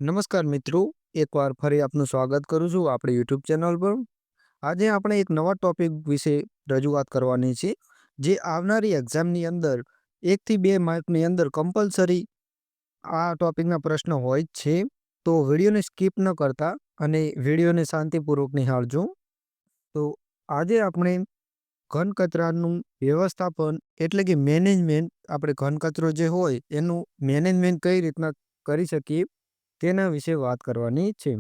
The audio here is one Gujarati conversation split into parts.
નમસ્કાર મિત્રો, એકવાર ફરી આપનું સ્વાગત કરું છું આપણી યુટ્યુબ ચેનલ પર। આજે આપણે એક નવા ટોપિક વિશે રજૂઆત કરવાની છે, જે આવનારી એક્ઝામની અંદર 1 થી 2 માર્કની અંદર કમ્પલસરી આ ટોપિકના પ્રશ્ન હોય જ છે। તો વિડીયોને સ્કીપ ન કરતા અને વિડીયોને શાંતિપૂર્વક નિહાળજો। તો આજે આપણે ઘન કચરાનું વ્યવસ્થાપન એટલે કે મેનેજમેન્ટ, આપણે ઘન કચરો જે હોય એનું મેનેજમેન્ટ કઈ રીતના કરી શકીએ તેના વિશે વાત કરવાની છે।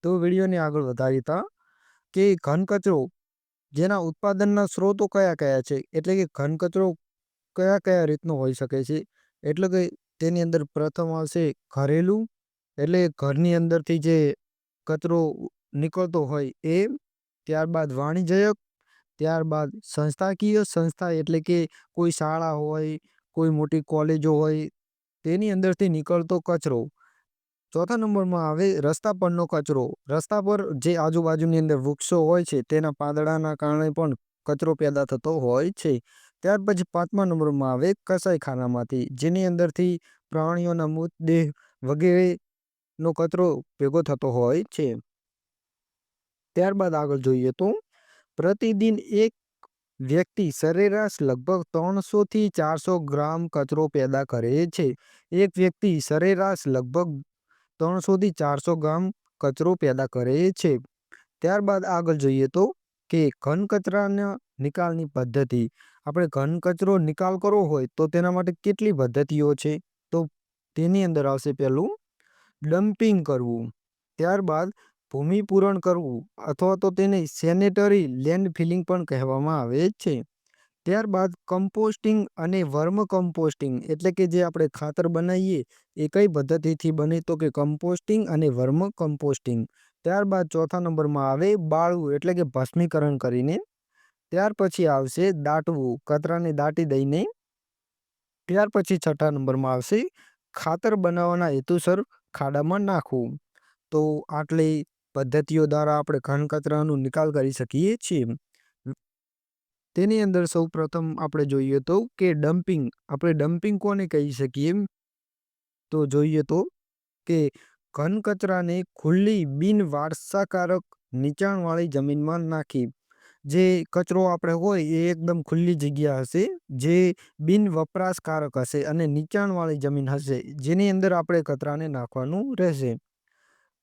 તો વિડીયોને આગળ વધારતા કે ઘન કચરો જેના ઉત્પાદનના સ્ત્રોતો કયા કયા છે, એટલે કે ઘન કચરો કયા કયા રીતનો હોઈ શકે છે। એટલે કે તેની અંદર પ્રથમ આવશે ઘરેલું, એટલે ઘરની અંદરથી જે કચરો નીકળતો હોય એ, ત્યારબાદ વાણિજ્યક, ત્યારબાદ સંસ્થાકીય, સંસ્થા એટલે કે કોઈ શાળા હોય, કોઈ મોટી કોલેજો હોય તેની અંદરથી નીકળતો કચરો। ચોથા નંબરમાં આવે રસ્તા પરનો કચરો। રસ્તા પર જે આજુબાજુની અંદર વૃક્ષો હોય છે તેના પાંદડાના કારણે પણ કચરો પેદા થતો હોય છે। ત્યાર પછી 5મા નંબરમાં આવે કસાઈખાનામાંથી, જેની અંદરથી પ્રાણીઓના મૃતદેહ વગેરેનો કચરો ભેગો થતો હોય છે। ત્યારબાદ આગળ જોઈએ તો પ્રતિદિન એક વ્યક્તિ સરેરાશ લગભગ 300 થી 400 ગ્રામ કચરો પેદા કરે છે। એક વ્યક્તિ સરેરાશ લગભગ 300 થી 400 ગ્રામ કચરો પેદા કરે છે। ત્યારબાદ આગળ જોઈએ તો કે ઘન કચરાના નિકાલની પદ્ધતિ। આપણે ઘન કચરો નિકાલ કરવો હોય તો તેના માટે કેટલી પદ્ધતિઓ છે, તો તેની અંદર આવશે પહેલું ડમ્પિંગ કરવું, ત્યારબાદ ભૂમિપૂરણ કરવું અથવા તો તેને સેનેટરી લેન્ડ ફિલિંગ પણ કહેવામાં આવે છે। ત્યારબાદ કમ્પોસ્ટિંગ અને વર્મ કમ્પોસ્ટિંગ, એટલે કે જે આપણે ખાતર બનાવીએ એ કઈ પદ્ધતિથી બને, તો કે કમ્પોસ્ટિંગ અને વર્મ કમ્પોસ્ટિંગ। ત્યારબાદ ચોથા નંબરમાં આવે બાળવું, એટલે કે ભસ્મીકરણ કરીને। ત્યાર પછી આવશે દાટવું, કચરાને દાટી દઈને। ત્યાર પછી છઠ્ઠા નંબરમાં આવશે ખાતર બનાવવાના હેતુસર ખાડામાં નાખવું। તો આટલી પદ્ધતિઓ દ્વારા આપણે ઘન કચરાનો નિકાલ કરી શકીએ છીએ। તેની અંદર સૌ પ્રથમ આપણે જોઈએ તો કે ડમ્પિંગ। આપણે ડમ્પિંગ કોને કહી શકીએ, તો જોઈએ તો કે ઘન કચરાને ખુલ્લી બિન વારસાકારક નીચાણવાળી જમીનમાં નાખી। જે કચરો આપણે હોય એ એકદમ ખુલ્લી જગ્યા હશે, જે બિન વપરાશકારક હશે અને નીચાણવાળી જમીન હશે, જેની અંદર આપણે કચરાને નાખવાનું રહેશે।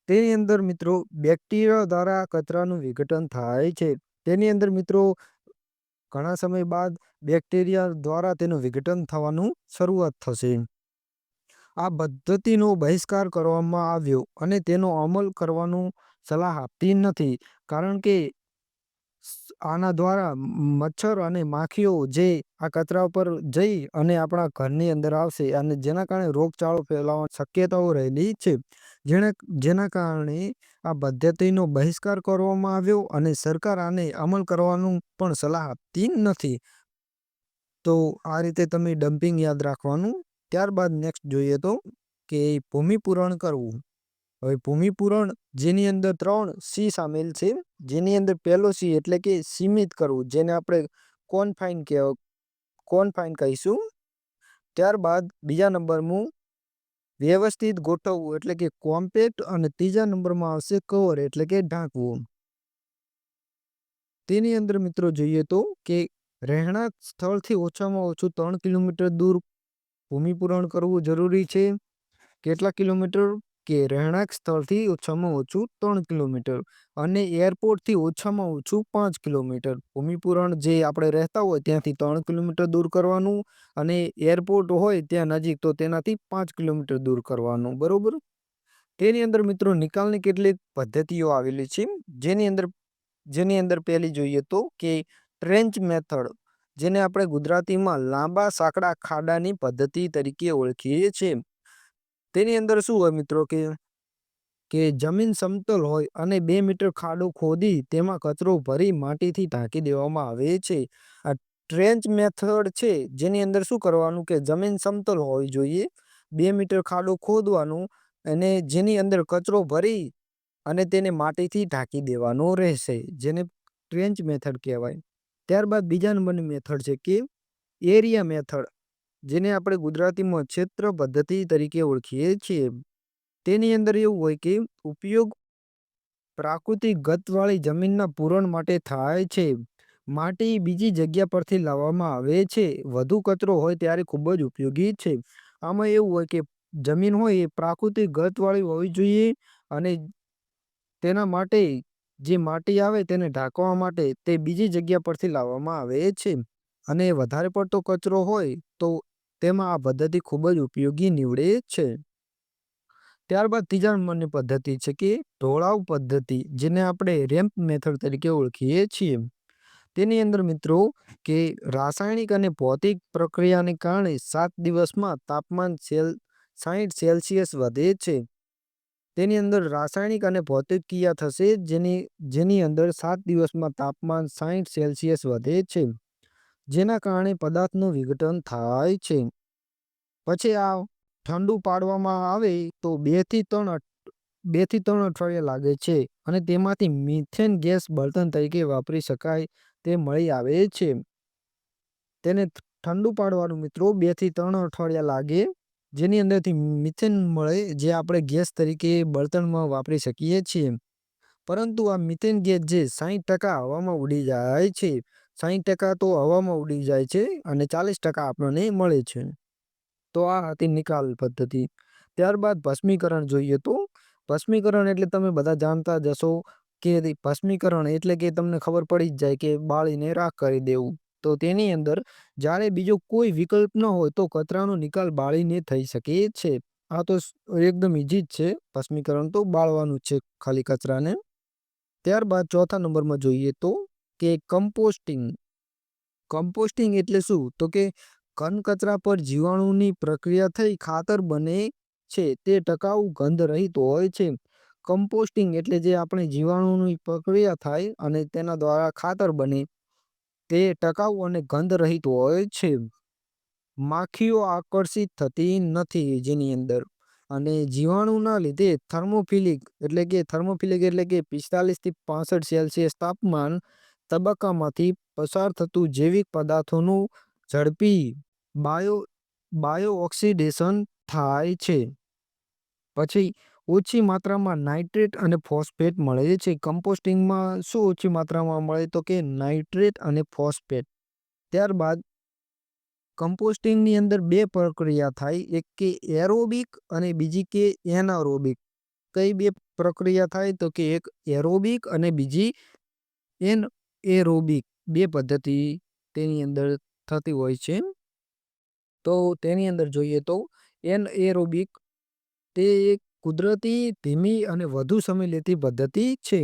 તેની અંદર મિત્રો બેક્ટેરિયા દ્વારા કચરાનું વિઘટન થાય છે। તેની અંદર મિત્રો ઘણા સમય બાદ બેક્ટેરિયા દ્વારા તેનું વિઘટન થવાનું શરૂઆત થશે। આ પદ્ધતિનો બહિષ્કાર કરવામાં આવ્યો અને તેનો અમલ કરવાનું સલાહ આપતી નથી, કારણ કે આના દ્વારા મચ્છર અને માખીઓ જે આ કચરા ઉપર જઈ અને આપણા ઘરની અંદર આવશે અને જેના કારણે રોગચાળો ફેલાવાની શક્યતાઓ રહેલી છે। જેના કારણે આ પદ્ધતિનો બહિષ્કાર કરવામાં આવ્યો અને સરકાર આને અમલ કરવાનું પણ સલાહ આપતી નથી। તો આ રીતે તમે ડમ્પિંગ યાદ રાખવાનું। ત્યારબાદ નેક્સ્ટ જોઈએ તો કે ભૂમિપૂરણ કરવું। હવે ભૂમિપૂરણ જેની અંદર 3 સી સામેલ છે, જેની અંદર પહેલો સી એટલે કે સીમિત કરવું, જેને આપણે કોન્ફાઇન કહીશું। ત્યારબાદ બીજા નંબરનું વ્યવસ્થિત ગોઠવવું એટલે કે કોમ્પેક્ટ, અને ત્રીજા નંબરમાં આવશે કવર એટલે કે ઢાંકવું। તેની અંદર મિત્રો જોઈએ તો કે રહેણાંક સ્થળથી ઓછામાં ઓછું 3 કિલોમીટર દૂર ભૂમિપૂરણ કરવું જરૂરી છે। કેટલા કિલોમીટર, કે રહેણાંક સ્થળથી ઓછામાં ઓછું 3 કિલોમીટર અને એરપોર્ટથી ઓછામાં ઓછું 5 કિલોમીટર। ભૂમિપૂરણ જે આપણે રહેતા હોય ત્યાંથી 3 કિલોમીટર દૂર કરવાનું, અને એરપોર્ટ હોય ત્યાં નજીક તો તેનાથી 5 કિલોમીટર દૂર કરવાનું, બરોબર। તેની અંદર મિત્રો નિકાલની કેટલીક પદ્ધતિઓ આવેલી છે, જેની અંદર પહેલી જોઈએ તો કે ટ્રેન્ચ મેથડ, જેને આપણે ગુજરાતીમાં લાંબા સાંકડા ખાડાની પદ્ધતિ તરીકે ઓળખીએ છીએ। તેની અંદર શું હોય મિત્રો કે જમીન સમતલ હોય અને 2 મીટર ખાડો ખોદી તેમાં કચરો ભરી માટીથી ઢાંકી દેવામાં આવે છે। આ ટ્રેન્ચ મેથડ છે, જેની અંદર શું કરવાનું કે જમીન સમતલ હોવી જોઈએ, 2 મીટર ખાડો ખોદવાનું અને જેની અંદર કચરો ભરી અને તેને માટીથી ઢાંકી દેવાનો રહેશે, જેને ટ્રેન્ચ મેથડ કહેવાય। ત્યારબાદ બીજા નંબરની મેથડ છે કે એરિયા મેથડ, જેને આપણે ગુજરાતીમાં ક્ષેત્ર પદ્ધતિ તરીકે ઓળખીએ છીએ। તેની અંદર એવું હોય કે ઉપયોગ પ્રાકૃતિક ગતવાળી જમીનના પૂરણ માટે થાય છે. માટી બીજી જગ્યા પરથી લાવવામાં આવે છે. વધુ કચરો હોય ત્યારે ખૂબ જ ઉપયોગી છે. આમાં એવું હોય કે જમીન હોય એ પ્રાકૃતિક ગતવાળી હોવી જોઈએ અને તેના માટે જે માટી આવે તેને ઢાંકવા માટે તે બીજી જગ્યા પરથી લાવવામાં આવે છે. અને વધારે પડતો કચરો હોય તો તેમાં આ પદ્ધતિ ખૂબ જ ઉપયોગી નીવડે છે. ત્યારબાદ ત્રીજા નંબરની પદ્ધતિ છે કે ઢોળાવ પદ્ધતિ, જેને આપણે રેમ્પ મેથડ તરીકે ઓળખીએ છીએ. તેની અંદર મિત્રો કે રાસાયણિક અને ભૌતિક પ્રક્રિયાને કારણે 7 દિવસમાં તાપમાન 60 સેલ્સિયસ વધે છે. તેની અંદર રાસાયણિક અને ભૌતિક ક્રિયા થશે જેની અંદર 7 દિવસમાં તાપમાન 60 સેલ્સિયસ વધે છે. જેના કારણે પદાર્થનું વિઘટન થાય છે. પછી આ ઠંડુ પાડવામાં આવે તો 2 થી 3 અઠવાડિયા લાગે છે અને તેમાંથી મિથેન ગેસ બળતણ તરીકે વાપરી શકાય તે મળી આવે છે. તેને ઠંડુ પાડવાનું મિત્રો 2 થી 3 અઠવાડિયા લાગે, જેની અંદરથી મિથેન મળે જે આપણે ગેસ તરીકે બળતણમાં વાપરી શકીએ છીએ. પરંતુ આ મિથેન ગેસ જે 60% હવામાં ઉડી જાય છે. 60% તો હવામાં ઉડી જાય છે અને 40% આપણને મળે છે. તો આ હતી નિકાલ પદ્ધતિ. ત્યારબાદ ભસ્મીકરણ જોઈએ તો ભસ્મીકરણ એટલે તમે બધા જાણતા જ હશો કે ભસ્મીકરણ એટલે કે તમને ખબર પડી જ જાય કે બાળીને રાખ કરી દેવું. તો તેની અંદર જ્યારે બીજો કોઈ વિકલ્પ ન હોય તો કચરાનો નિકાલ બાળીને થઈ શકે છે. આ તો એકદમ ઈજી જ છે. ભસ્મીકરણ તો બાળવાનું છે ખાલી કચરાને. ત્યારબાદ ચોથા નંબરમાં જોઈએ તો કે કમ્પોસ્ટિંગ. કમ્પોસ્ટિંગ એટલે શું? તો કે ઘન કચરા પર જીવાણુની પ્રક્રિયા થઈ ખાતર બને છે. તે ટકાઉ ગંધ રહિત હોય છે. કમ્પોસ્ટિંગ એટલે જે આપણે જીવાણુની પ્રક્રિયા થાય અને તેના દ્વારા ખાતર બને તે ટકાઉ અને ગંધ રહિત હોય છે. માખીઓ આકર્ષિત થતી નથી જેની અંદર. અને જીવાણુના લીધે થર્મોફિલિક એટલે કે 45 થી 65 સેલ્સિયસ તાપમાન તબક્કામાંથી પસાર થતું જૈવિક પદાર્થોનું ઝડપી બાયો ઓક્સિડેશન થાય છે. પછી ઓછી માત્રામાં નાઇટ્રેટ અને ફોસ્ફેટ મળે છે. કમ્પોસ્ટિંગમાં શું ઓછી માત્રામાં મળે? તો કે નાઇટ્રેટ અને ફોસ્ફેટ. ત્યારબાદ કમ્પોસ્ટિંગની અંદર 2 પ્રક્રિયા થાય, એક કે એરોબિક અને બીજી કે એનારોબિક. કઈ 2 પ્રક્રિયા થાય? તો કે એક એરોબિક અને બીજી એનએરોબિક. 2 પદ્ધતિ તેની અંદર થતી હોય છે. તો તેની અંદર જોઈએ તો એનએરોબિક તે એક કુદરતી, ધીમી અને વધુ સમય લેતી પદ્ધતિ છે.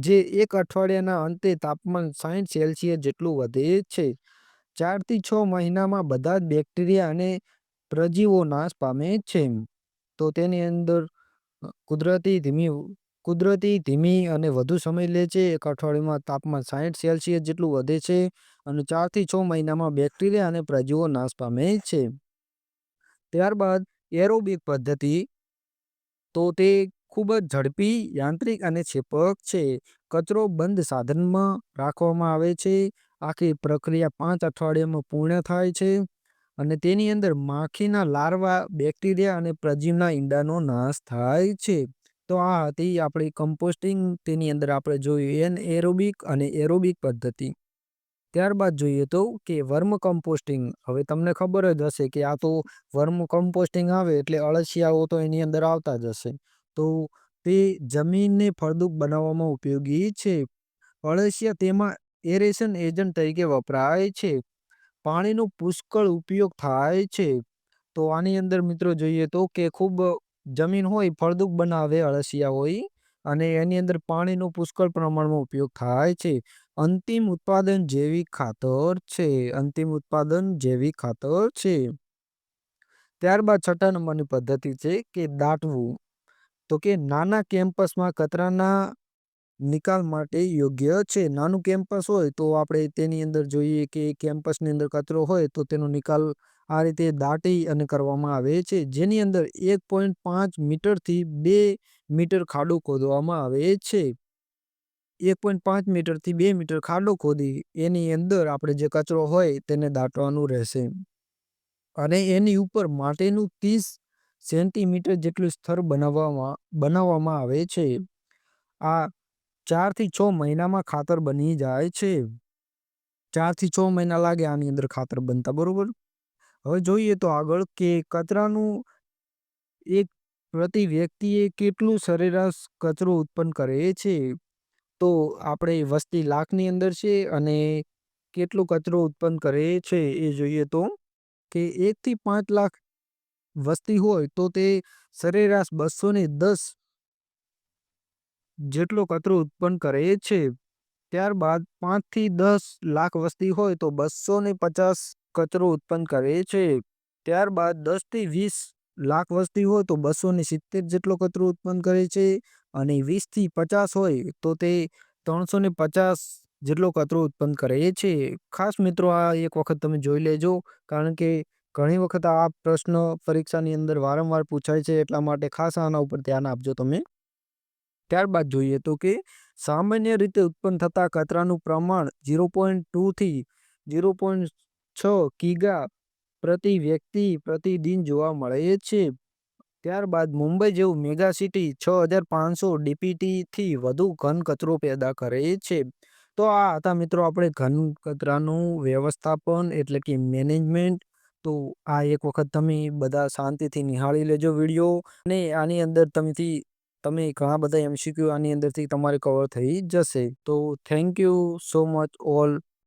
જે 1 અઠવાડિયાના અંતે તાપમાન 60 સેલ્સિયસ જેટલું વધે છે. 4 થી 6 મહિનામાં બધા જ બેક્ટેરિયા અને પ્રજીવો નાશ પામે છે. તો તેની અંદર કુદરતી, ધીમી અને વધુ સમય લે છે. 1 અઠવાડિયામાં તાપમાન 60 સેલ્સિયસ જેટલું વધે છે અને 4 થી 6 મહિનામાં બેક્ટેરિયા અને પ્રજીવો નાશ પામે છે. ત્યારબાદ એરોબિક પદ્ધતિ તો તે ખૂબ જ ઝડપી, યાંત્રિક અને ક્ષેપક છે. કચરો બંધ સાધનમાં રાખવામાં આવે છે. આખી પ્રક્રિયા 5 અઠવાડિયામાં પૂર્ણ થાય છે અને તેની અંદર માખીના લાર્વા, બેક્ટેરિયા અને પ્રજીવના ઈંડાનો નાશ થાય છે. તો આ હતી આપણી કમ્પોસ્ટિંગ. તેની અંદર આપણે જોયું એનએરોબિક અને એરોબિક પદ્ધતિ. ત્યારબાદ જોઈએ તો કે વર્મ કમ્પોસ્ટિંગ. હવે તમને ખબર જ હશે કે આ તો વર્મ કમ્પોસ્ટિંગ આવે એટલે અળસિયાઓ તો એની અંદર આવતા જ હશે. તો તે જમીનને ફળદ્રુપ બનાવવામાં ઉપયોગી છે. અળસિયા તેમાં એરેશન એજન્ટ તરીકે વપરાય છે. પાણીનો પુષ્કળ ઉપયોગ થાય છે. તો આની અંદર મિત્રો જોઈએ તો કે ખૂબ જમીન હોય ફળદ્રુપ બનાવે અળસિયા હોય અને એની અંદર પાણીનો પુષ્કળ પ્રમાણમાં ઉપયોગ થાય છે. અંતિમ ઉત્પાદન જૈવિક ખાતર છે. ત્યારબાદ 6થા નંબરની પદ્ધતિ છે કે દાટવું. તો કે નાના કેમ્પસમાં કચરાના નિકાલ માટે યોગ્ય છે. નાનું કેમ્પસ હોય તો આપણે તેની અંદર જોઈએ કે કેમ્પસની અંદર કચરો હોય તો તેનો નિકાલ આ રીતે દાટી અને કરવામાં આવે છે. જેની અંદર 1.5 મીટરથી 2 મીટર ખાડો ખોદવામાં આવે છે. 1.5 મીટરથી 2 મીટર ખાડો ખોદી એની અંદર આપણે જે કચરો હોય તેને દાટવાનું રહેશે. અને એની ઉપર માટીનું 30 સેન્ટીમીટર જેટલું સ્તર બનાવવામાં આવે છે. આ 4 થી 6 મહિનામાં ખાતર બની જાય છે. 4 થી 6 મહિના લાગે આની અંદર ખાતર બનતા, બરોબર? હવે જોઈએ તો આગળ કે કચરાનું એક પ્રતિ વ્યક્તિએ કેટલું સરેરાશ કચરો ઉત્પન્ન કરે છે. તો આપણે વસ્તી લાખની અંદર છે અને કેટલો કચરો ઉત્પન્ન કરે છે એ જોઈએ તો કે 1 થી 5 લાખ વસ્તી હોય તો તે સરેરાશ 210 જેટલો કચરો ઉત્પન્ન કરે છે. ત્યારબાદ 5 થી 10 લાખ વસ્તી હોય તો 250 કચરો ઉત્પન્ન કરે છે. ત્યારબાદ 10 થી 20 લાખ વસ્તી હોય તો 270 જેટલો કચરો ઉત્પન્ન કરે છે અને 20 થી 50 હોય તો તે 350 જેટલો કચરો ઉત્પન્ન કરે છે. ખાસ મિત્રો આ એક વખત તમે જોઈ લેજો, કારણ કે ઘણી વખત આ પ્રશ્ન પરીક્ષાની અંદર વારંવાર પૂછાય છે, એટલા માટે ખાસ આના ઉપર ધ્યાન આપજો તમે. ત્યારબાદ જોઈએ તો કે સામાન્ય રીતે ઉત્પન્ન થતા કચરાનું પ્રમાણ 0.2 થી 0.6 કિગા પ્રતિ વ્યક્તિ પ્રતિદિન જોવા મળે છે. ત્યારબાદ મુંબઈ જેવું મેગા સિટી 6500 ડીપીટી થી વધુ ઘન કચરો પેદા કરે છે. તો આ હતા મિત્રો આપણે ઘન કચરાનું વ્યવસ્થાપન એટલે કે મેનેજમેન્ટ. તો આ એક વખત તમે બધા શાંતિથી નિહાળી લેજો વિડીયો, અને આની અંદર તમે ઘણા બધા MCQ આની અંદરથી તમારે કવર થઈ જશે. તો thank you so much all.